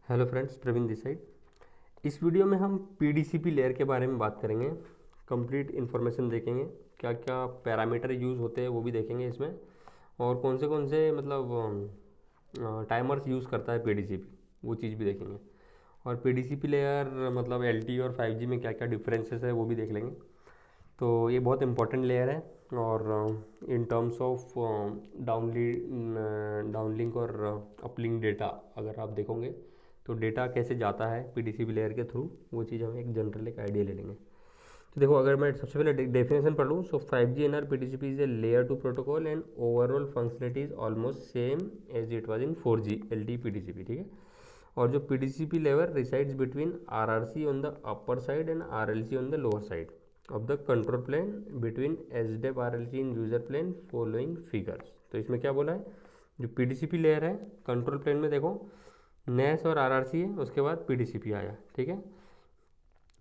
Hello friends, Praveen this side. इस video में हम पीडीसीपी लेयर के बारे में बात करेंगे। कंप्लीट इन्फॉर्मेशन देखेंगे, क्या क्या पैरामीटर यूज़ होते हैं वो भी देखेंगे इसमें, और कौन से मतलब टाइमर्स यूज़ करता है पीडीसीपी, वो चीज़ भी देखेंगे। और पीडीसीपी लेयर मतलब एलटीई और 5G में क्या क्या डिफरेंसेस है वो भी देख लेंगे। तो ये बहुत इंपॉर्टेंट लेयर है। और इन टर्म्स ऑफ डाउनलिंक और अपलिंक डेटा अगर आप देखोगे तो डेटा कैसे जाता है पीडीसीपी लेयर के थ्रू, वो चीज़ हम एक जनरल एक आइडिया ले लेंगे। तो देखो, अगर मैं सबसे पहले डेफिनेशन पढ़ लूँ, so 5G NR PDCP is a layer two protocol and overall functionality is almost same as it was in 4G LTE PDCP, ठीक है। और जो PDCP layer resides between RRC on the upper side and RLC on the lower side of the control plane between SDAP RLC in user plane following figures. तो इसमें क्या बोला है, जो पीडीसीपी लेयर है कंट्रोल प्लेन में देखो नेस और आरआरसी है, उसके बाद पीडीसीपी आया, ठीक है।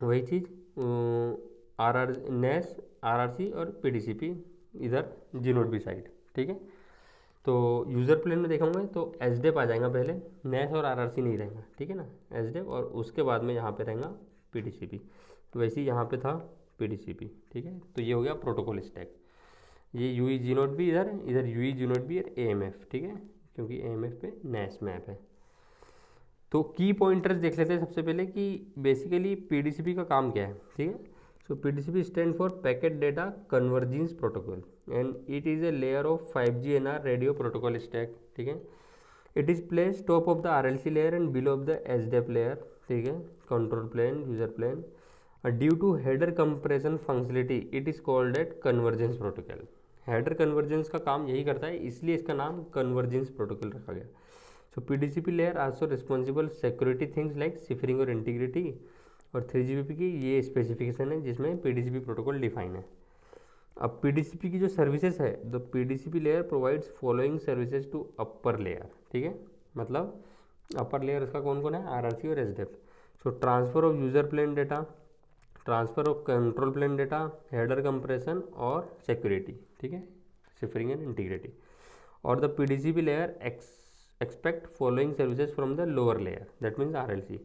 वही चीज़ नेस आरआरसी और पीडीसीपी इधर जीनोड बी साइड, ठीक है। तो यूज़र प्लेन में देखेंगे तो एसडेप आ जाएगा पहले, नेस और आरआरसी नहीं रहेगा, ठीक है ना, एसडेप, और उसके बाद में यहाँ पे रहेगा पीडीसीपी। तो वैसे ही यहाँ पे था पीडीसीपी, ठीक है। तो ये हो गया प्रोटोकॉल स्टैक। ये यूई जी नोट भी इधर इधर यूई जी नोट भी एएमएफ, ठीक है, क्योंकि एएमएफ पे नेस मैप है। तो की पॉइंटर्स देख लेते हैं सबसे पहले कि बेसिकली पीडीसीपी का काम क्या है, ठीक है। So PDCP stand for packet data convergence protocol and it is a layer of 5G NR radio protocol stack, ठीक है। It is place top of the RLC layer and below of the SDAP layer, ठीक है, control plane user plane. Due to header compression functionality it is called at convergence protocol. Header convergence का काम यही करता है, इसलिए इसका नाम कन्वर्जेंस प्रोटोकॉल रखा गया। So PDCP layer also responsible security things like ciphering और इंटीग्रिटी। और 3GPP की ये स्पेसिफिकेशन है जिसमें पीडीसीपी प्रोटोकॉल डिफाइन है। अब पीडीसीपी की जो सर्विसेज है, the PDCP layer provides following services to upper layer, ठीक है। मतलब अपर लेयर उसका कौन कौन है, आरआरसी और SDAP. So transfer of user plane data, transfer of control plane data, header compression और सिक्योरिटी, ठीक है, सिफरिंग एंड इंटीग्रिटी। और the PDCP layer expect following services from the lower layer, that means RLC.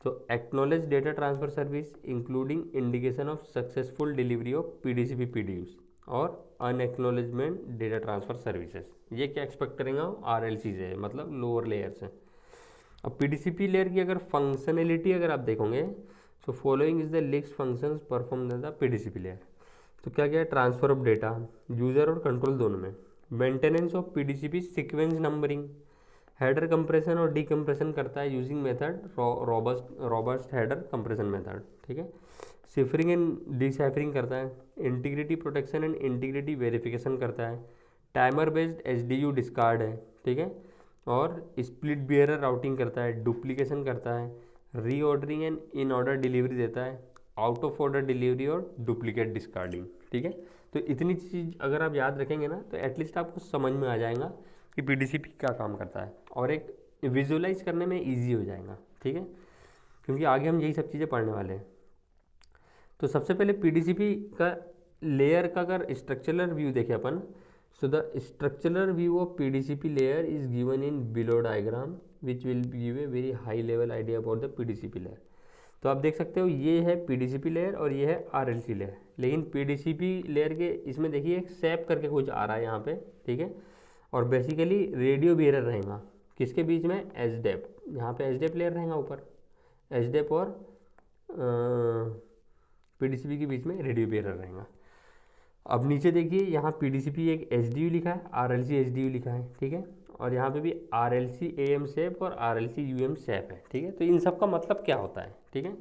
So acknowledge data transfer service including indication of successful delivery of PDCP PDUs और unacknowledgement data transfer services। ये क्या expect करेंगे हम, RLC से, मतलब lower layer से। अब PDCP layer की अगर फंक्शनलिटी अगर आप देखोगे, so following is the list functions perform the PDCP layer. तो क्या क्या है, ट्रांसफर ऑफ डेटा यूजर और कंट्रोल दोनों में, maintenance of PDCP sequence numbering, header compression और डीकम्प्रेशन करता है using method robust header compression method, ठीक है। सिफरिंग एंड डिसाइफरिंग करता है, integrity protection and integrity verification करता है, टाइमर बेस्ड एसडीयू डिस्कार्ड है, ठीक है। और स्प्लिट बियरर राउटिंग करता है, डुप्लीकेशन करता है, reordering and in order delivery देता है, आउट ऑफ ऑर्डर डिलीवरी और डुप्लीकेट डिस्कार्डिंग, ठीक है। तो इतनी चीज़ अगर आप याद रखेंगे ना तो एटलीस्ट आपको समझ में आ जाएगा कि पीडीसीपी क्या काम करता है, और एक विजुअलाइज करने में इजी हो जाएगा, ठीक है, क्योंकि आगे हम यही सब चीज़ें पढ़ने वाले हैं। तो सबसे पहले पीडीसीपी का लेयर का अगर स्ट्रक्चरल व्यू देखें अपन, so the structural view of PDCP layer is given in below diagram which will give a very high level idea about the PDCP layer. तो आप देख सकते हो ये है पीडीसीपी लेयर और ये है आरएलसी लेयर। लेकिन पीडीसीपी लेयर के इसमें देखिए एक सैप करके कुछ आ रहा है यहाँ पे, ठीक है। और बेसिकली रेडियो बियरर रहेगा किसके बीच में, एसडेप, यहाँ पे एसडेप लेयर रहेगा ऊपर, एसडेप और पीडीसीपी के बीच में रेडियो बियरर रहेगा। अब नीचे देखिए यहाँ पीडीसीपी एक एसडीयू लिखा है, आरएलसी एसडीयू लिखा है, ठीक है। और यहाँ पे भी आरएलसी एएम सैप और आरएलसी यूएम सैप है, ठीक है। तो इन सब का मतलब क्या होता है, ठीक है,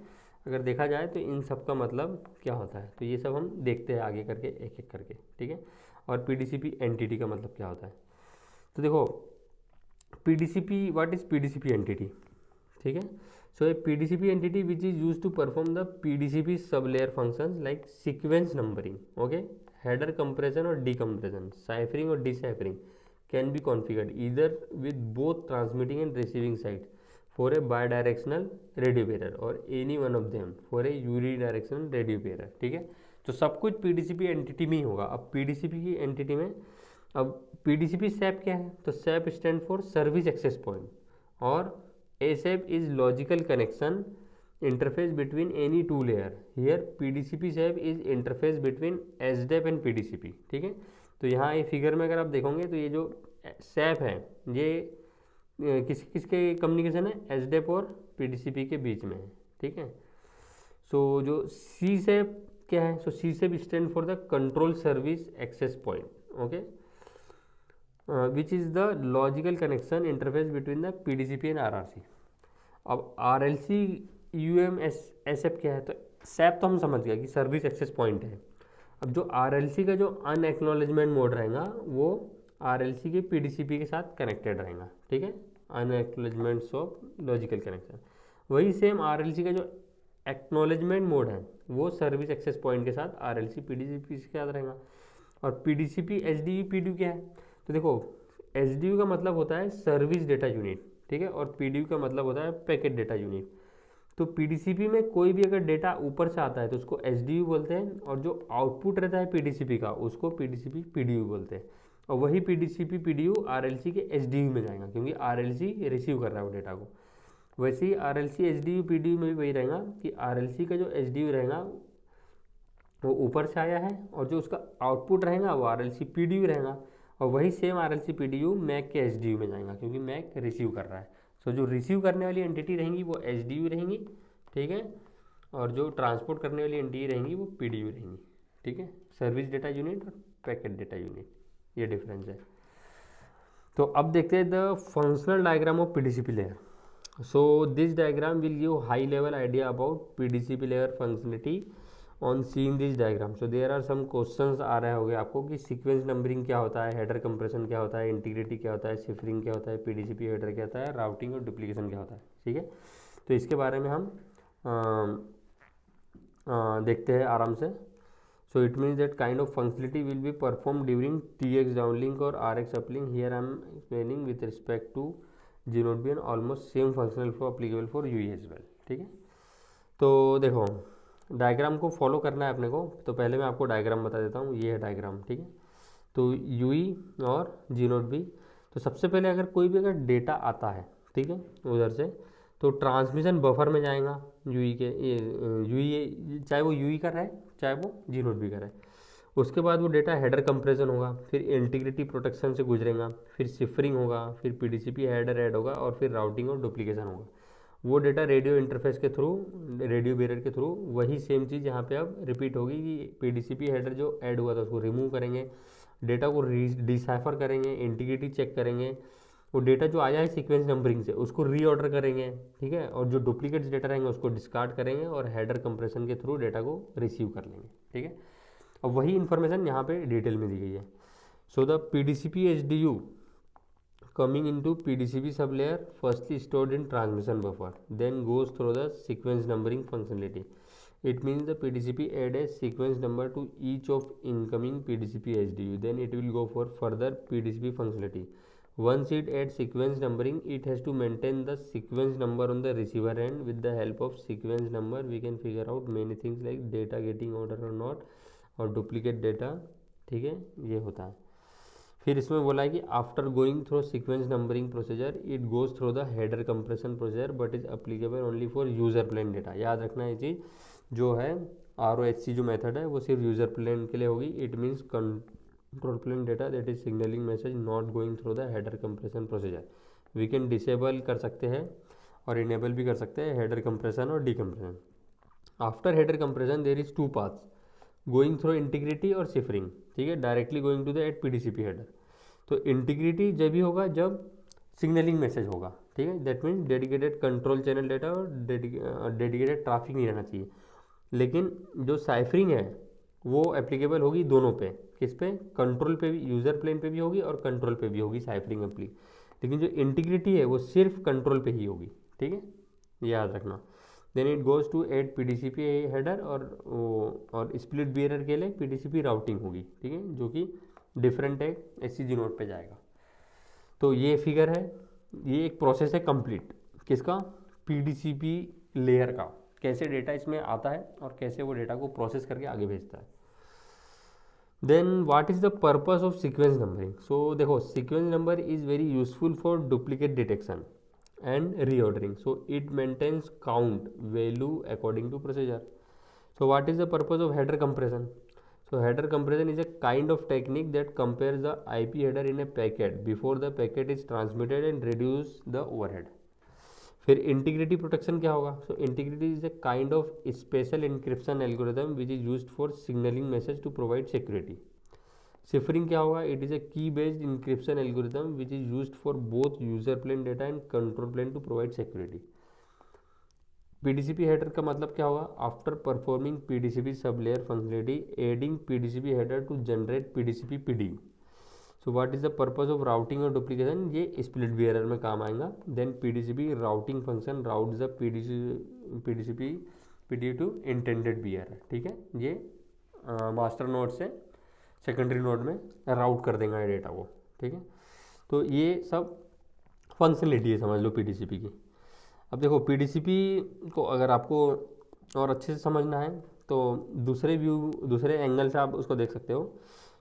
अगर देखा जाए तो इन सब का मतलब क्या होता है, तो ये सब हम देखते हैं आगे करके एक एक करके, ठीक है। और पीडीसीपी एंटिटी का मतलब क्या होता है, तो देखो PDCP, what is PDCP entity, ठीक है। So a PDCP entity which is use to perform the PDCP sub layer functions like sequence numbering, okay, header compression और डीकम्प्रेशन, साइफरिंग और deciphering can be configured either with both transmitting and receiving side for a bidirectional radio pair और any one of them for a unidirectional radio pair, ठीक है। तो सब कुछ पीडीसीपी entity में ही होगा। अब पीडीसीपी की एंटिटी में, अब पीडीसीपी सैप क्या है, तो SAP stand for service access point, और ASAP is logical connection interface between any two layer. Here PDCP SAP is interface between SDAP and PDCP. ठीक है, तो यहाँ ये फिगर में अगर आप देखोगे तो ये जो SAP है ये किसके कम्युनिकेशन है, SDAP और PDCP के बीच में है. ठीक है, सो जो C SAP क्या है, so C SAP stand for the control service access point. Okay, which is the logical connection interface between the PDCP and RRC. अब RLC UMSAP क्या है, तो SAP तो हम समझ गए कि सर्विस एक्सेस पॉइंट है. अब जो RLC का जो अनएक्नॉलेजमेंट मोड रहेगा वो RLC के PDCP के साथ कनेक्टेड रहेगा. ठीक है, अनएक्नॉलेजमेंट्स ऑफ लॉजिकल कनेक्शन. वही सेम RLC का जो एक्नॉलेजमेंट मोड है वो सर्विस एक्सेस पॉइंट के साथ RLC PDCP के साथ रहेगा. और PDCP SDU PDU क्या है, तो देखो SDU का मतलब होता है सर्विस डेटा यूनिट. ठीक है, और PDU का मतलब होता है पैकेट डेटा यूनिट. तो PDCP में कोई भी अगर डेटा ऊपर से आता है तो उसको SDU बोलते हैं, और जो आउटपुट रहता है PDCP का उसको PDCP PDU बोलते हैं. और वही PDCP PDU RLC के SDU में जाएगा क्योंकि RLC रिसीव कर रहा है वो डेटा को. वैसे ही RLC SDU PDU में भी वही रहेगा कि RLC का जो SDU रहेगा वो ऊपर से आया है और जो उसका आउटपुट रहेगा वो RLC PDU रहेगा. और वही सेम RLC PDU मैक के SDU में जाएगा क्योंकि मैक रिसीव कर रहा है. सो जो रिसीव करने वाली एंटिटी रहेंगी वो SDU रहेंगी. ठीक है, और जो ट्रांसपोर्ट करने वाली एंटिटी रहेंगी वो PDU रहेंगी. ठीक है, सर्विस डेटा यूनिट और पैकेट डेटा यूनिट, ये डिफरेंस है. तो अब देखते हैं the functional diagram of PDCP layer. So this diagram will give high level idea about PDCP layer functionality on seeing this diagram. So there are some questions आ रहे होंगे आपको कि सीक्वेंस नंबरिंग क्या होता है, हेडर कंप्रेशन क्या होता है, इंटीग्रिटी क्या होता है, शिफरिंग क्या होता है, PDCP हेडर क्या होता है, राउटिंग और डुप्लीकेशन क्या होता है. ठीक है, तो इसके बारे में हम देखते हैं आराम से. So it means that kind of functionality will be performed during TX downlink or RX uplink. Here I am explaining with respect to G-Node B and almost same functional flow applicable for UE as well. ठीक है, तो देखो diagram को follow करना है अपने को. तो पहले मैं आपको डायग्राम बता देता हूँ. ये है डायग्राम. ठीक है, तो UE और G-Node B. तो सबसे पहले अगर कोई भी अगर डेटा आता है, ठीक है, उधर से, तो ट्रांसमिशन बफर में जाएगा UE के, UE चाहे वो UE कर रहा है चाहे वो G-Node B कर रहा है. उसके बाद वो डेटा हेडर कंप्रेशन होगा, फिर इंटीग्रिटी प्रोटेक्शन से गुजरेगा, फिर शिफरिंग होगा, फिर PDCP हेडर ऐड होगा और फिर राउटिंग और डुप्लीकेशन होगा. वो डेटा रेडियो इंटरफेस के थ्रू, रेडियो बैरियर के थ्रू वही सेम चीज़ यहाँ पे अब रिपीट होगी कि PDCP हेडर जो ऐड हुआ था उसको रिमूव करेंगे, डेटा को डिसाइफर करेंगे, इंटीग्रिटी चेक करेंगे, वो डेटा जो आया है सीक्वेंस नंबरिंग से उसको रीऑर्डर करेंगे. ठीक है, और जो डुप्लीकेट्स डेटा रहेंगे उसको डिस्कार्ड करेंगे और हेडर कंप्रेशन के थ्रू डेटा को रिसीव कर लेंगे. ठीक है, अब वही इन्फॉर्मेशन यहाँ पे डिटेल में दी गई है. So the PDCP SDU coming into PDCP sublayer firstly stored in transmission buffer, then goes through the sequence numbering functionality. It means the PDCP add a sequence number to each of incoming PDCP SDU, then it will go for further PDCP functionality. Once it adds sequence numbering, it has to maintain the sequence number on the receiver end. With the help of sequence number we can figure out many things like data getting order or not और duplicate data. ठीक है, ये होता है. फिर इसमें बोला है कि after going through sequence numbering procedure it goes through the header compression procedure but is applicable only for user plane data. याद रखना ये चीज़ जो है ROHC जो मेथड है वो सिर्फ यूज़र प्लेन के लिए होगी. It means control plane data that is signalling message not going through the header compression procedure. We can disable कर सकते हैं और इनेबल भी कर सकते हैं हेडर कंप्रेशन और decompression. After header compression there is 2 paths, going through integrity और शिफरिंग. ठीक है, directly going to the at PDCP header. तो इंटीग्रिटी जब भी होगा जब सिग्नलिंग मैसेज होगा. ठीक है, that means dedicated control channel data और डेडिकेटेड ट्रैफिक नहीं रहना चाहिए. लेकिन जो साइफरिंग है वो एप्लीकेबल होगी दोनों पे. किस पे, कंट्रोल पे भी, यूज़र प्लेन पे भी होगी और कंट्रोल पे भी होगी साइफरिंग एप्ली. लेकिन जो इंटीग्रिटी है वो सिर्फ कंट्रोल पे ही होगी. ठीक है, याद रखना. Then it goes to add PDCP header और स्प्लिट बियरर के लिए PDCP राउटिंग होगी. ठीक है, जो कि डिफरेंट है SCG नोड पे जाएगा. तो ये फिगर है, ये एक प्रोसेस है कंप्लीट. किसका, PDCP लेयर का. कैसे डेटा इसमें आता है और कैसे वो डेटा को प्रोसेस करके आगे भेजता है. Then what is the purpose of sequence numbering. So देखो sequence number is very useful for duplicate detection and reordering. So it maintains count value according to procedure. So what is the purpose of header compression? So header compression is a kind of technique that compares the IP header in a packet before the packet is transmitted and reduce the overhead. फिर integrity protection क्या होगा? So integrity is a kind of special encryption algorithm which is used for signaling message to provide security. Ciphering क्या होगा? It is a key based encryption algorithm which is used for both user plane data and control plane to provide security. PDCP header का मतलब क्या होगा? After performing PDCP sub layer functionality adding PDCP header to generate PDCP PDU. So what is the purpose of routing और duplication? ये split bearer में काम आएगा. Then PDCP routing function routes the PDCP PDU to intended bearer. ठीक है, ये master node से secondary node में राउट कर देंगे डेटा को. ठीक है, तो ये सब फंक्शनलिटी है समझ लो पीडीसीपी की. अब देखो पीडीसीपी को अगर आपको और अच्छे से समझना है तो दूसरे एंगल से आप उसको देख सकते हो.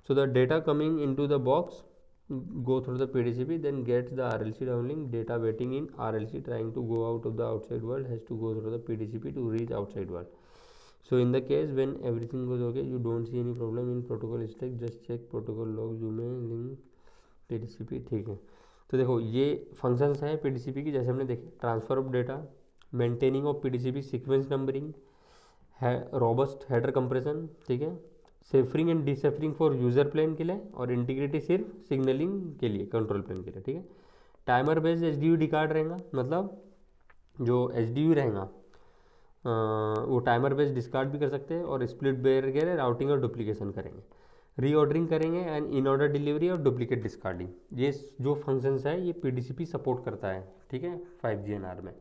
So the data coming into the box go through the PDCP, then gets the RLC downlink. Data waiting in RLC trying to go out of the outside world has to go through the PDCP to reach outside world. So in the case when everything goes okay, you don't see any problem in protocol stack, just check protocol logs, you may link PDCP. ठीक है, तो देखो ये functions हैं PDCP की, जैसे हमने देखे transfer of data, maintaining of PDCP, sequence numbering है, रोबस्ट हेडर कंप्रेशन. ठीक है, सेफरिंग एंड डिसेफरिंग फॉर यूजर प्लेन के लिए, और इंटीग्रिटी सिर्फ सिग्नलिंग के लिए, कंट्रोल प्लेन के लिए. ठीक है, टाइमर बेस्ड एचडीयू डिकार्ड रहेगा, मतलब जो एचडीयू रहेगा वो टाइमर बेस्ड डिस्कार्ड भी कर सकते हैं, और स्प्लिट बेयर के लिए राउटिंग और डुप्लीकेशन करेंगे, रीऑर्डरिंग करेंगे एंड इन ऑर्डर डिलीवरी और डुप्लीकेट डिस्कार्डिंग. ये जो फंक्शंस है ये पीडीसीपी सपोर्ट करता है. ठीक है, 5G में.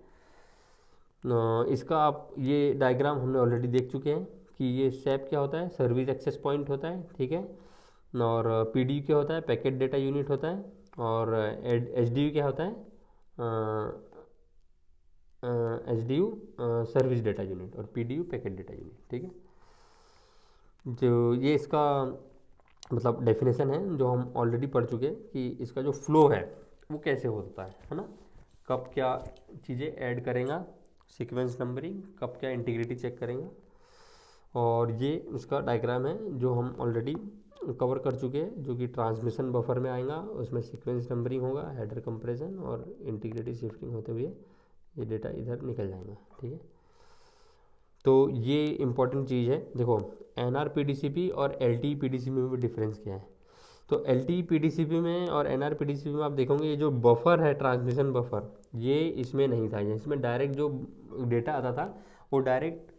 इसका आप ये डायग्राम हमने ऑलरेडी देख चुके हैं कि ये SAP क्या होता है? सर्विस एक्सेस पॉइंट होता है. ठीक है, और PDU क्या होता है? पैकेट डेटा यूनिट होता है. और HDU क्या होता है? HDU सर्विस डेटा यूनिट, और PDU पैकेट डेटा यूनिट. ठीक है, जो ये इसका मतलब डेफिनेशन है जो हम ऑलरेडी पढ़ चुके हैं कि इसका जो फ्लो है वो कैसे होता है ना, कब क्या चीज़ें ऐड करेगा, सीक्वेंस नंबरिंग, कब क्या इंटीग्रिटी चेक करेगा, और ये उसका डायग्राम है जो हम ऑलरेडी कवर कर चुके हैं, जो कि ट्रांसमिशन बफर में आएगा, उसमें सीक्वेंस नंबरिंग होगा, हेडर कंप्रेशन और इंटीग्रिटी शिफ्टिंग होते हुए ये डेटा इधर निकल जाएगा. ठीक है, तो ये इंपॉर्टेंट चीज़ है. देखो NR PDCP और LTE PDCP में भी डिफरेंस क्या है? तो LTE PDCP में और NR PDCP में आप देखोगे ये जो बफर है, ट्रांसमिशन बफर, ये इसमें नहीं था. इसमें डायरेक्ट जो डेटा आता था वो डायरेक्ट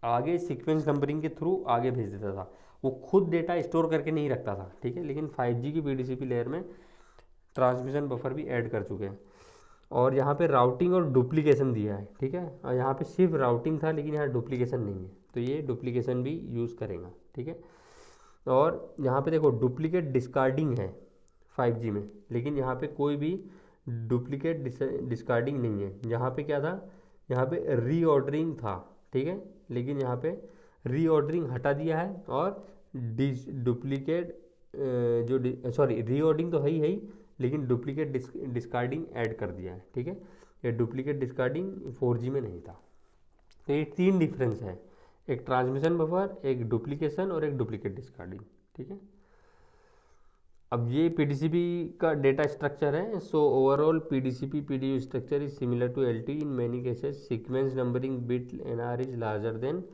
आगे सीक्वेंस नंबरिंग के थ्रू आगे भेज देता था, वो खुद डेटा स्टोर करके नहीं रखता था. ठीक है, लेकिन 5G की PDCP लेयर में ट्रांसमिशन बफर भी ऐड कर चुके हैं, और यहाँ पे राउटिंग और डुप्लीकेशन दिया है. ठीक है, और यहाँ पे सिर्फ राउटिंग था लेकिन यहाँ डुप्लीकेशन नहीं है, तो ये डुप्लीकेशन भी यूज़ करेगा. ठीक है, और यहाँ पे देखो डुप्लीकेट डिस्कार्डिंग है 5G में, लेकिन यहाँ पे कोई भी डुप्लीकेट डिस्कार्डिंग नहीं है. यहाँ पे क्या था? यहाँ पे रीऑर्डरिंग था. ठीक है, लेकिन यहाँ पे रीऑर्डरिंग हटा दिया है, और डुप्लीकेट रीऑर्डरिंग तो है ही, लेकिन डुप्लीकेट डिस्कार्डिंग ऐड कर दिया है. ठीक है, ये डुप्लीकेट डिस्कार्डिंग 4G में नहीं था. तो ये 3 डिफरेंस है, एक ट्रांसमिशन बफर, एक डुप्लीकेशन और एक डुप्लीकेट डिस्कार्डिंग. ठीक है, अब ये PDCP का डेटा स्ट्रक्चर है. So overall PDCP PDU structure is similar to LTE in many cases. Sequence numbering bit NR is larger than.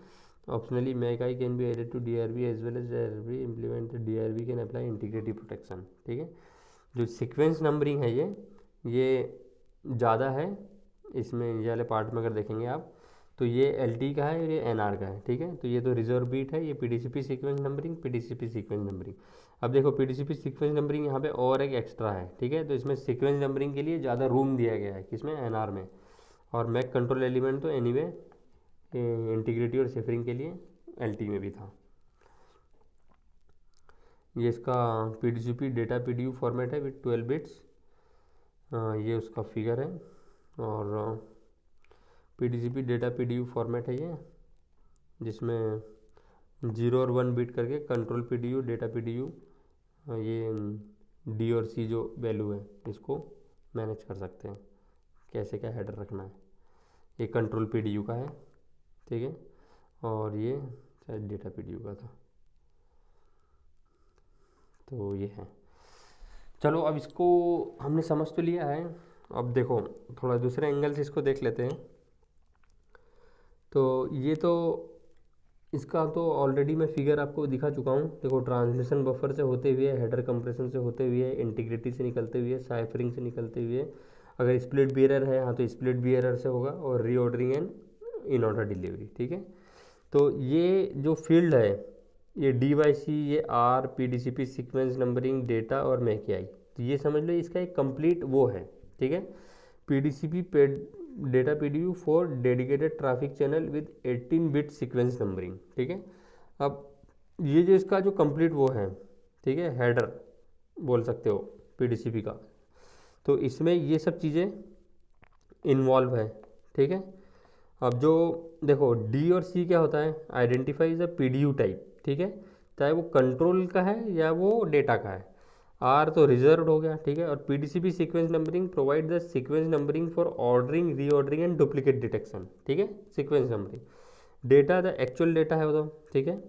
Optionally, MAC-I can be added to DRB as well as DRB implemented. DRB can apply integrity protection. ठीक है, जो sequence numbering है ये ज़्यादा है इसमें, ये वाले पार्ट में अगर देखेंगे आप तो ये LTE का है और ये NR का है. ठीक है, तो ये तो रिजर्व बीट है, ये PDCP sequence numbering, PDCP sequence numbering. अब देखो PDCP सीक्वेंस नंबरिंग यहाँ पे और एक एक्स्ट्रा है. ठीक है, तो इसमें सीक्वेंस नंबरिंग के लिए ज़्यादा रूम दिया गया है, किसमें? NR में. और MAC कंट्रोल एलिमेंट तो एनीवे इंटीग्रिटी और सेफरिंग के लिए LTE में भी था. ये इसका PDCP डेटा PDU फॉर्मेट है विथ 12 बिट्स. ये उसका फिगर है, और PDCP डेटा PDU फॉर्मेट है ये, जिसमें 0 और 1 बिट करके कंट्रोल PDU, डेटा PDU, ये D और C जो वैल्यू है इसको मैनेज कर सकते हैं. कैसे क्या हेडर रखना है। ये कंट्रोल PDU का है, ठीक है, और ये शायद डेटा PDU का था। तो ये है। चलो अब इसको हमने समझ तो लिया है। अब देखो थोड़ा दूसरे एंगल से इसको देख लेते हैं। तो ये तो इसका तो ऑलरेडी मैं फिगर आपको दिखा चुका हूँ। देखो ट्रांसमिशन बफर से होते हुए, हेडर कंप्रेशन से होते हुए, इंटीग्रिटी से निकलते हुए, साइफरिंग से निकलते हुए, अगर स्प्लिट बियरर है हाँ तो स्प्लिट बियरर से होगा, और reordering and in order delivery, ठीक है। तो ये जो फील्ड है ये DYC, ये R, PDCP, sequence numbering, data और मैकेआई, तो ये समझ लो इसका एक कंप्लीट वो है, ठीक है। PDCP data PDU for dedicated traffic channel with 18 bit sequence numbering, ठीक है। अब ये जो इसका जो कंप्लीट वो है, ठीक है, हेडर बोल सकते हो PDCP का, तो इसमें ये सब चीज़ें इन्वॉल्व है, ठीक है। अब जो देखो D और C क्या होता है, आइडेंटिफाई द PDU टाइप, ठीक है, चाहे वो कंट्रोल का है या वो डेटा का है। R तो रिजर्व हो गया, ठीक है, और PDCP sequence numbering provide the sequence numbering for ordering, reordering and duplicate detection, ठीक है, sequence numbering. Data the actual data है वो तो, ठीक है,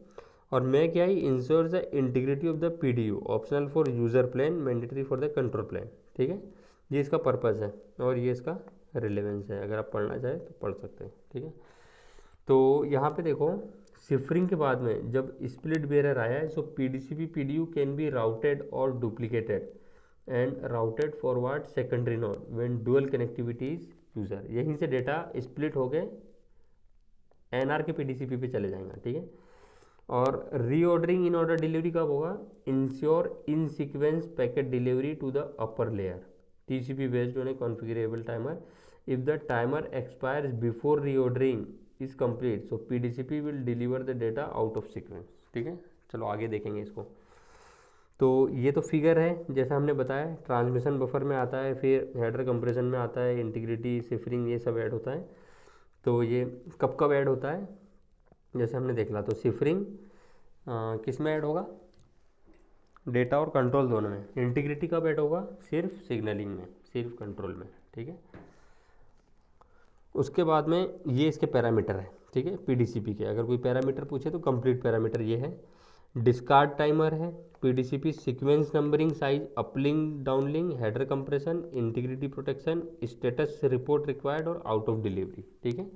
और मैं क्या ही ensure the integrity of the PDU, optional for user plane, mandatory for the control plane, ठीक है। ये इसका पर्पज़ है और ये इसका रिलेवेंस है, अगर आप पढ़ना चाहें तो पढ़ सकते हैं, ठीक है। तो यहाँ पे देखो सिफरिंग के बाद में जब स्प्लिट बेरर आया है, so PDCP PDU can be routed और duplicated and routed forward secondary node when dual connectivity is user. यहीं से डेटा स्प्लिट हो गए NR के PDCP पे चले जाएंगे, ठीक है। और रीऑर्डरिंग इन ऑर्डर डिलीवरी कब होगा, ensure in sequence packet delivery to the upper layer, TCP based on a configurable timer. If the timer expires before reordering is complete, so PDCP will deliver the data out of sequence, ठीक है। चलो आगे देखेंगे इसको। तो ये तो figure है जैसा हमने बताया, ट्रांसमिशन बफर में आता है, फिर हेडर कंप्रेशन में आता है, इंटीग्रिटी, सिफरिंग, ये सब ऐड होता है। तो ये कब कब ऐड होता है, जैसे हमने देख ला, तो सिफरिंग किस में ऐड होगा, डेटा और कंट्रोल दोनों में। इंटीग्रिटी कब ऐड होगा, सिर्फ सिग्नलिंग में, सिर्फ कंट्रोल में, ठीक है। उसके बाद में ये इसके पैरामीटर है, ठीक है, PDCP के अगर कोई पैरामीटर पूछे तो कंप्लीट पैरामीटर ये है। डिस्कार्ड टाइमर है, PDCP sequence numbering, size, uplink, downlink, header compression, integrity protection, status report required और आउट ऑफ डिलीवरी, ठीक है।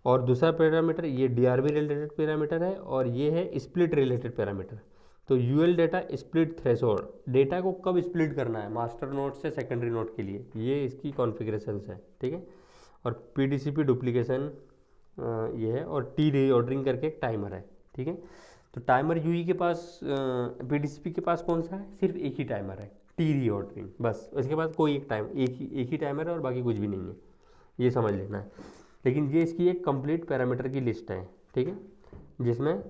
और दूसरा पैरामीटर ये DRV रिलेटेड पैरामीटर है, और ये है स्प्लिट रिलेटेड पैरामीटर। तो UL data split threshold, data को कब स्प्लिट करना है मास्टर नोड से सेकेंडरी नोड के लिए, ये इसकी कॉन्फ़िगरेशंस है, ठीक है। और PDCP डुप्लीकेशन ये है, और T रीऑर्डरिंग करके एक टाइमर है, ठीक है। तो टाइमर UE के पास, PDCP के पास कौन सा है, सिर्फ एक ही टाइमर है, T रीऑर्डरिंग, बस। उसके बाद कोई एक ही टाइमर है और बाकी कुछ भी नहीं है, ये समझ लेना है। लेकिन ये इसकी एक कंप्लीट पैरामीटर की लिस्ट है, ठीक है, जिसमें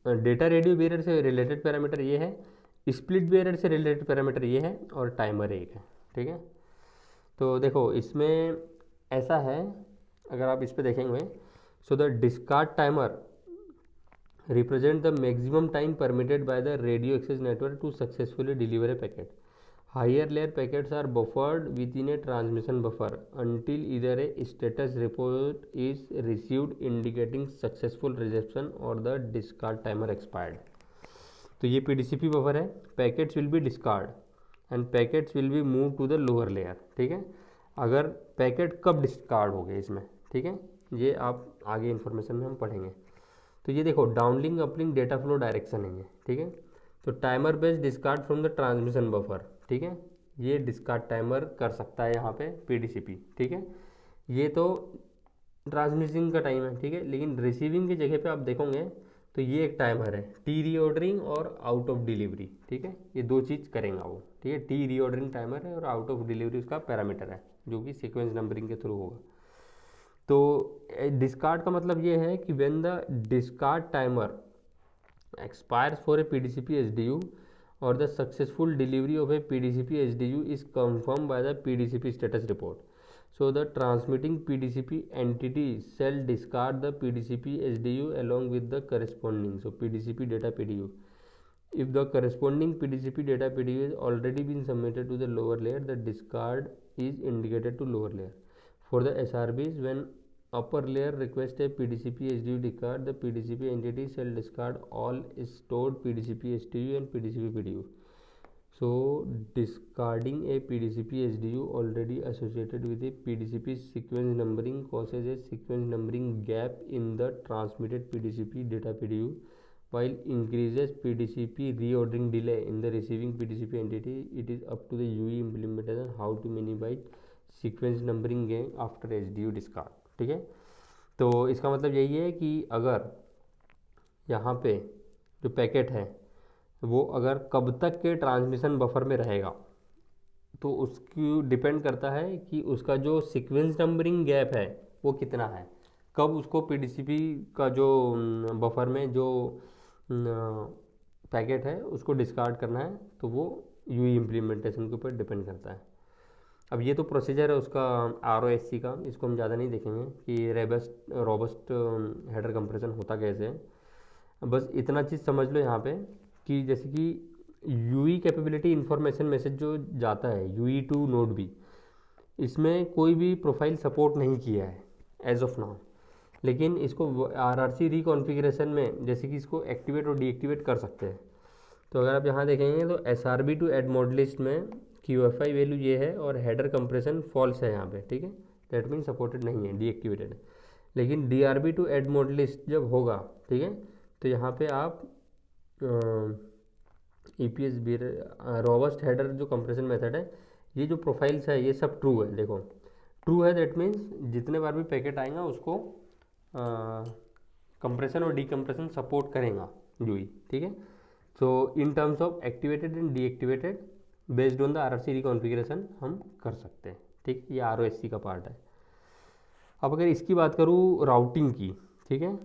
डेटा रेडियो बेरर से रिलेटेड पैरामीटर ये है, स्प्लिट बेरर से रिलेटेड पैरामीटर ये है, और टाइमर एक है, ठीक है। तो देखो इसमें ऐसा है, अगर आप इस पर देखेंगे, so the discard timer represent the maximum time permitted by the radio access network to successfully deliver a packet. Higher layer packets are buffered within a transmission buffer until either a status report is received indicating successful reception or the discard timer expired। तो ये PDCP buffer है, packets will be discard and packets will be move to the lower layer, ठीक है। अगर packet कब discard हो गए इसमें, ठीक है, ये आप आगे इन्फॉर्मेशन में हम पढ़ेंगे। तो ये देखो downlink, uplink, data flow direction है ये, ठीक है। तो timer based discard from the transmission buffer, ठीक है, ये डिस्कार्ड टाइमर कर सकता है यहाँ पे PDCP, ठीक है। ये तो ट्रांसमिशन का टाइम है, ठीक है, लेकिन रिसीविंग की जगह पे आप देखोगे तो ये एक टाइमर है, T रीऑर्डरिंग और आउट ऑफ डिलीवरी, ठीक है, ये दो चीज़ करेगा वो, ठीक है। T रीऑर्डरिंग टाइमर है और आउट ऑफ डिलीवरी उसका पैरामीटर है, जो कि सीक्वेंस नंबरिंग के थ्रू होगा। तो डिस्कार्ड का मतलब ये है कि when the discard timer expires for a PDCP SDU or the successful delivery of a PDCP SDU is confirmed by the PDCP status report. So the transmitting PDCP entity shall discard the PDCP SDU along with the corresponding, so PDCP data PDU If the corresponding PDCP data PDU has already been submitted to the lower layer, the discard is indicated to lower layer. For the SRBs, when upper layer requests a PDCP SDU discard, the PDCP entity shall discard all stored PDCP SDU and PDCP PDU. So discarding a PDCP SDU already associated with a PDCP sequence numbering causes a sequence numbering gap in the transmitted PDCP data PDU, while increases PDCP reordering delay in the receiving PDCP entity. It is up to the UE implementation how to minimize sequence numbering gap after SDU discard. ठीक है, तो इसका मतलब यही है कि अगर यहाँ पे जो पैकेट है वो अगर कब तक के ट्रांसमिशन बफर में रहेगा तो उसकी डिपेंड करता है कि उसका जो सीक्वेंस नंबरिंग गैप है वो कितना है, कब उसको PDCP का जो बफर में जो पैकेट है उसको डिस्कार्ड करना है, तो वो UE इम्प्लीमेंटेशन के ऊपर डिपेंड करता है. अब ये तो प्रोसीजर है उसका ROSC का, इसको हम ज़्यादा नहीं देखेंगे कि रोबस्ट हेडर कंप्रेशन होता कैसे है. बस इतना चीज़ समझ लो यहाँ पे कि जैसे कि UE कैपेबिलिटी इन्फॉर्मेशन मैसेज जो जाता है UE टू नोड B, इसमें कोई भी प्रोफाइल सपोर्ट नहीं किया है एज ऑफ नाउ, लेकिन इसको RRC रिकॉन्फ़िगरेशन में जैसे कि इसको एक्टिवेट और डीएक्टिवेट कर सकते हैं. तो अगर आप यहाँ देखेंगे तो SRB to add mode list में QFI वैल्यू ये है और हेडर कंप्रेशन फॉल्स है यहाँ पे. ठीक है, दैट मीन सपोर्टेड नहीं है, डीएक्टिवेटेड है. लेकिन DRB to add mode list जब होगा, ठीक है, तो यहाँ पे आप EPS रोबस्ट हेडर जो कंप्रेशन मेथड है, ये जो प्रोफाइल्स है ये सब ट्रू है. देखो ट्रू है, दैट मीन्स जितने बार भी पैकेट आएगा उसको कंप्रेशन और डीकम्प्रेशन सपोर्ट करेगा UI. ठीक है, so in terms of activated and deactivated based on the RRC reconfiguration हम कर सकते हैं. ठीक, ये ROSC का पार्ट है. अब अगर इसकी बात करूँ राउटिंग की, ठीक है,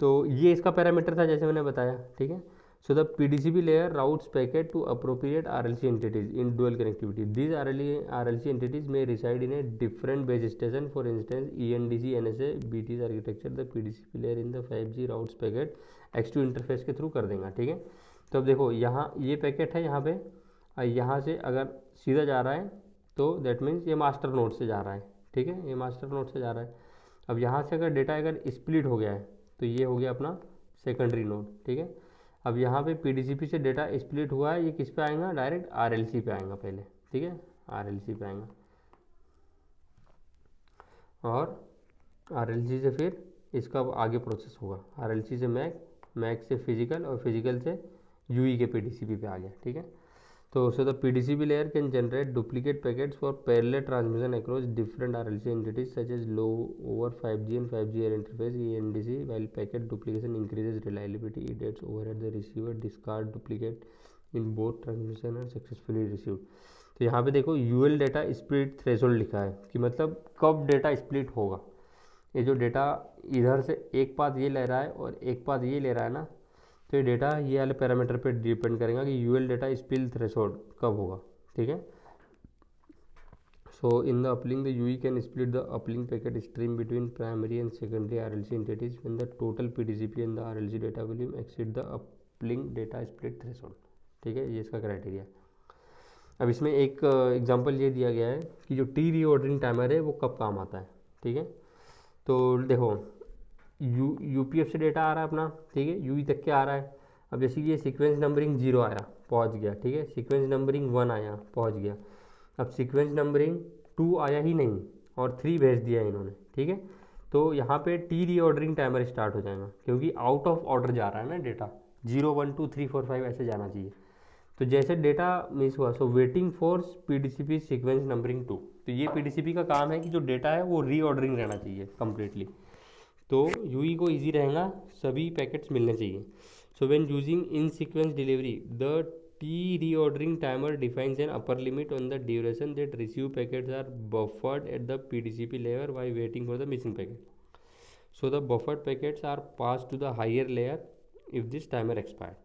तो ये इसका पैरामीटर था जैसे मैंने बताया. ठीक है, so the PDCP layer routes packet to appropriate RLC entities in dual connectivity. These RLC entities may reside in a different base station. For instance ENDC NSA BT's architecture the PDCP layer in the 5G routes packet X2 interface के थ्रू कर देगा. ठीक है, तो अब देखो यहाँ ये पैकेट है, यहाँ पे यहाँ से अगर सीधा जा रहा है तो दैट मीन्स ये मास्टर नोड से जा रहा है. ठीक है, ये मास्टर नोड से जा रहा है. अब यहाँ से अगर डेटा अगर स्प्लिट हो गया है तो ये हो गया अपना सेकेंडरी नोड. ठीक है, अब यहाँ पे PDCP से डेटा स्प्लिट हुआ है, ये किस पे आएगा, डायरेक्ट RLC पे आएगा पहले. ठीक है, RLC पे आएगा और RLC से फिर इसका आगे प्रोसेस होगा. RLC से मैक से फिजिकल और फिजिकल से UE के PDCP पे आ गया. ठीक है, तो so the PDCP layer can generate duplicate packets for parallel transmission across different RLC entities such as low over 5G and 5G air interface ENDC. while packet duplication increases reliability, it gets overhead the receiver discard duplicate in both transmission and successfully received. तो यहाँ पे देखो UL data split threshold लिखा है कि मतलब कब data split होगा. ये जो डेटा इधर से एक पाथ ये ले रहा है और एक पाथ ये ले रहा है ना, तो ये डेटा ये वाले पैरामीटर पे डिपेंड करेगा कि UL डेटा स्पिल थ्रेशोल्ड कब होगा. ठीक है, so in the uplink the UE can split the uplink packet stream between primary and secondary RLC entities when the total PDCP and the RLC data volume exceed the uplink data split threshold. ठीक है, ये इसका criteria. अब इसमें एक example ये दिया गया है कि जो T रीऑर्डरिंग टाइमर है वो कब काम आता है. ठीक है, तो देखो UPF से डेटा आ रहा है अपना. ठीक है, UE तक के आ रहा है. अब जैसे कि ये सीक्वेंस नंबरिंग 0 आया, पहुंच गया. ठीक है, सीक्वेंस नंबरिंग 1 आया, पहुंच गया. अब सीक्वेंस नंबरिंग 2 आया ही नहीं और 3 भेज दिया इन्होंने. ठीक है, तो यहाँ पे T रीऑर्डरिंग टाइमर स्टार्ट हो जाएगा क्योंकि आउट ऑफ ऑर्डर जा रहा है ना डेटा. 0 1 2 3 4 5 ऐसे जाना चाहिए. तो जैसे डेटा मिस हुआ, so waiting for PDCP sequence numbering 2. तो ये PDCP का काम है कि जो डेटा है वो रीऑर्डरिंग रहना चाहिए कम्प्लीटली. तो UE को ईजी रहेगा, सभी पैकेट्स मिलने चाहिए. So when using in sequence delivery the T reordering timer defines an upper limit on the duration that received packets are buffered at the PDCP layer while waiting for the missing packet. So the buffered packets are passed to the higher layer if this timer expired.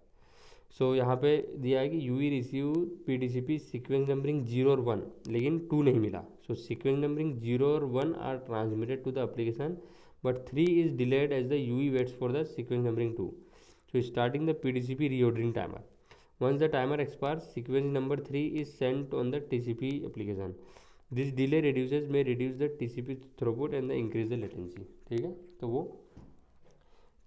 So यहाँ पे दिया है कि UE receive PDCP sequence numbering 0 और 1 लेकिन 2 नहीं मिला. So sequence numbering 0 और 1 are transmitted to the application but 3 is delayed as the UE waits for the sequence numbering 2. So starting the PDCP reordering timer. Once the timer expires, sequence number 3 is sent on the TCP application. This delay may reduce the TCP throughput and increase the latency. ठीक है, तो वो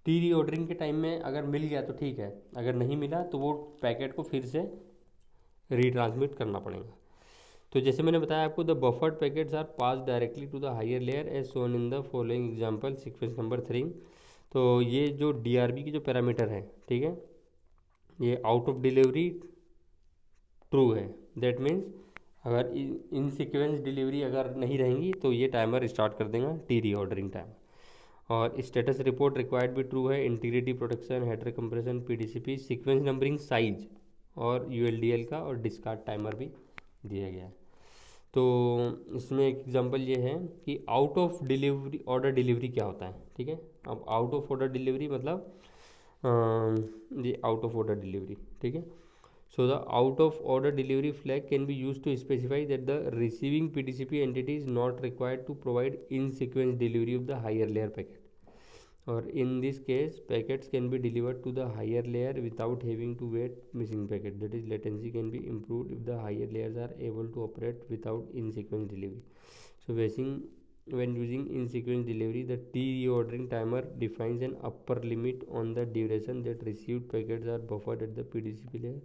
T reordering के time में अगर मिल गया तो ठीक है, अगर नहीं मिला तो वो पैकेट को फिर से रीट्रांसमिट करना पड़ेगा। तो जैसे मैंने बताया आपको, the buffered packets are pass directly to the higher layer as soon in the following example sequence number 3। तो ये जो DRB की जो पैरामीटर है, ठीक है, ये आउट ऑफ डिलीवरी ट्रू है। दैट मीन्स अगर इन सीक्वेंस डिलीवरी अगर नहीं रहेंगी तो ये टाइमर स्टार्ट कर देगा टी रीऑर्डरिंग टाइमर। और स्टेटस रिपोर्ट रिक्वायर्ड भी ट्रू है। Integrity protection, header compression, PDCP, sequence numbering size और ULDL का और डिस्कार्ड टाइमर भी दिया गया है। तो इसमें एक एग्जांपल ये है कि out of delivery order delivery क्या होता है, ठीक है। अब आउट ऑफ ऑर्डर डिलीवरी मतलब ये आउट ऑफ ऑर्डर डिलीवरी, ठीक है। So the out of order delivery flag can be used to specify that the receiving PDCP entity is not required to provide in sequence delivery of the higher layer packet. Or in this case, packets can be delivered to the higher layer without having to wait missing packet. That is, latency can be improved if the higher layers are able to operate without in sequence delivery. So when using in sequence delivery, the T reordering timer defines an upper limit on the duration that received packets are buffered at the PDCP layer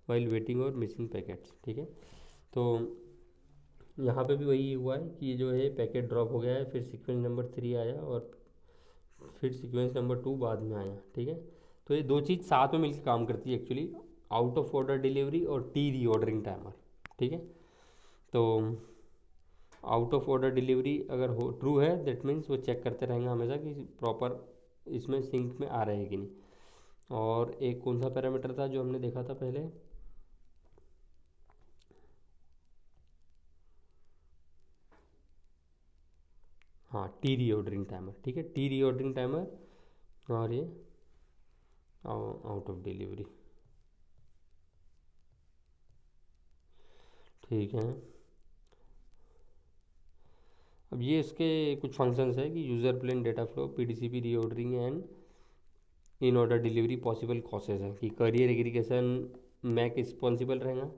while waiting और missing packets, ठीक है। तो यहाँ पे भी वही हुआ है कि ये जो है पैकेट ड्रॉप हो गया है, फिर सीक्वेंस नंबर 3 आया और फिर सीक्वेंस नंबर 2 बाद में आया, ठीक है। तो ये दो चीज़ साथ में मिलकर काम करती है actually, out of order delivery और टी रीऑर्डरिंग टाइमर, ठीक है। तो आउट ऑफ ऑर्डर डिलीवरी अगर हो ट्रू है, दैट मीन्स वो चेक करते रहेंगे हमेशा कि प्रॉपर इसमें सिंक में आ रहे हैं कि नहीं। और एक कौन सा पैरामीटर था जो हमने देखा था पहले, हाँ, टी रीऑर्डरिंग टाइमर, ठीक है। टी रीऑर्डरिंग टाइमर और ये आउट ऑफ डिलीवरी, ठीक है। अब ये इसके कुछ फंक्शंस है कि user plane, data flow, PDCP reordering and in order delivery possible causes है कि करियर एग्रीगेशन मैक रिस्पॉन्सिबल रहेगा।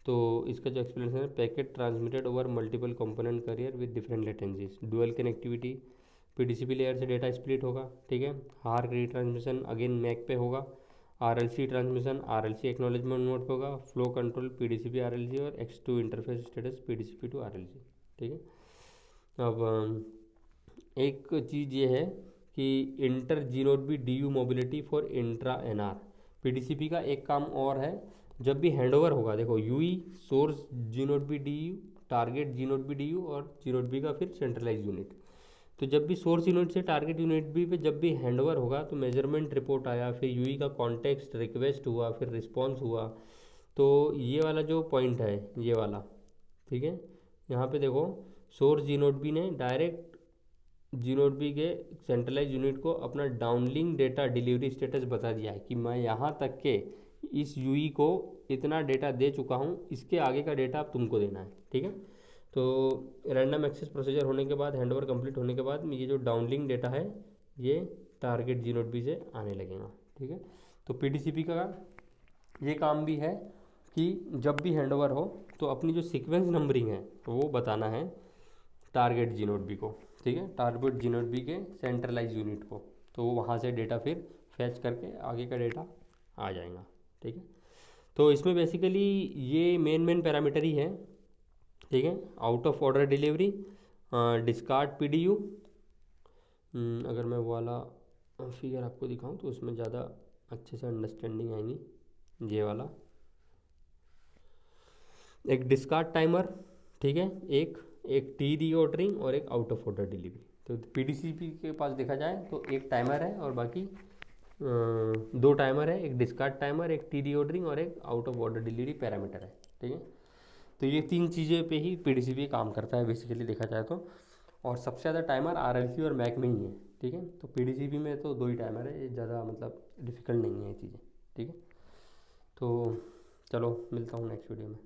तो इसका जो एक्सप्लेनेशन है, packet transmitted over multiple component carrier with different latencies, dual connectivity, PDCP layer से डेटा स्प्लिट होगा, ठीक है। हार्क रीट्रांसमिशन अगेन मैक पे होगा, RLC transmission RLC acknowledgement mode पे होगा, फ्लो कंट्रोल PDCP RLC और X2 interface status PDCP to RLC, ठीक है। अब एक चीज़ ये है कि inter G0B DU mobility for intra NR, PDCP का एक काम और है, जब भी हैंडओवर होगा, देखो UE source G0B DU, target G0B DU और G0B का फिर सेंट्रलाइज यूनिट। तो जब भी सोर्स यूनिट से टारगेट यूनिट भी पे जब भी हैंडओवर होगा तो मेजरमेंट रिपोर्ट आया, फिर UE का कॉन्टेक्स्ट रिक्वेस्ट हुआ, फिर रिस्पॉन्स हुआ। तो ये वाला जो पॉइंट है ये वाला, ठीक है, यहाँ पे देखो सोर्स G0B ने डायरेक्ट G0B के सेंट्रलाइज यूनिट को अपना डाउनलिंक डेटा डिलीवरी स्टेटस बता दिया है कि मैं यहाँ तक के इस UE को इतना डेटा दे चुका हूँ, इसके आगे का डेटा अब तुमको देना है, ठीक है। तो रैंडम एक्सेस प्रोसीजर होने के बाद, हैंडओवर कंप्लीट होने के बाद ये जो डाउनलिंक डेटा है ये टारगेट G0B से आने लगेगा, ठीक है। तो PDCP का ये काम भी है कि जब भी हैंडओवर हो तो अपनी जो सीक्वेंस नंबरिंग है वो बताना है टारगेट G0B को, ठीक है, टारगेट G0B के सेंट्रलाइज यूनिट को। तो वहाँ से डेटा फिर फैच करके आगे का डेटा आ जाएगा, ठीक है। तो इसमें बेसिकली ये मेन पैरामीटर ही है, ठीक है। Out of order delivery, discard PDU, अगर मैं वो वाला फिगर आपको दिखाऊं तो उसमें ज़्यादा अच्छे से अंडरस्टैंडिंग आएंगी, ये वाला एक डिस्कार्ड टाइमर, ठीक है, एक टी रीऑर्डरिंग और एक आउट ऑफ ऑर्डर डिलीवरी। तो PDCP के पास देखा जाए तो एक टाइमर है और बाकी दो टाइमर है, एक डिस्कार्ड टाइमर, एक टी रीऑर्डरिंग और एक out of order delivery parameter है, ठीक है। तो ये तीन चीज़ें पे ही PDCP काम करता है बेसिकली देखा जाए तो। और सबसे ज़्यादा टाइमर RLC और मैक में ही है, ठीक है। तो PDCP में तो दो ही टाइमर है, ये ज़्यादा मतलब डिफ़िकल्ट नहीं है ये चीज़ें, ठीक है। तो चलो मिलता हूँ नेक्स्ट वीडियो में।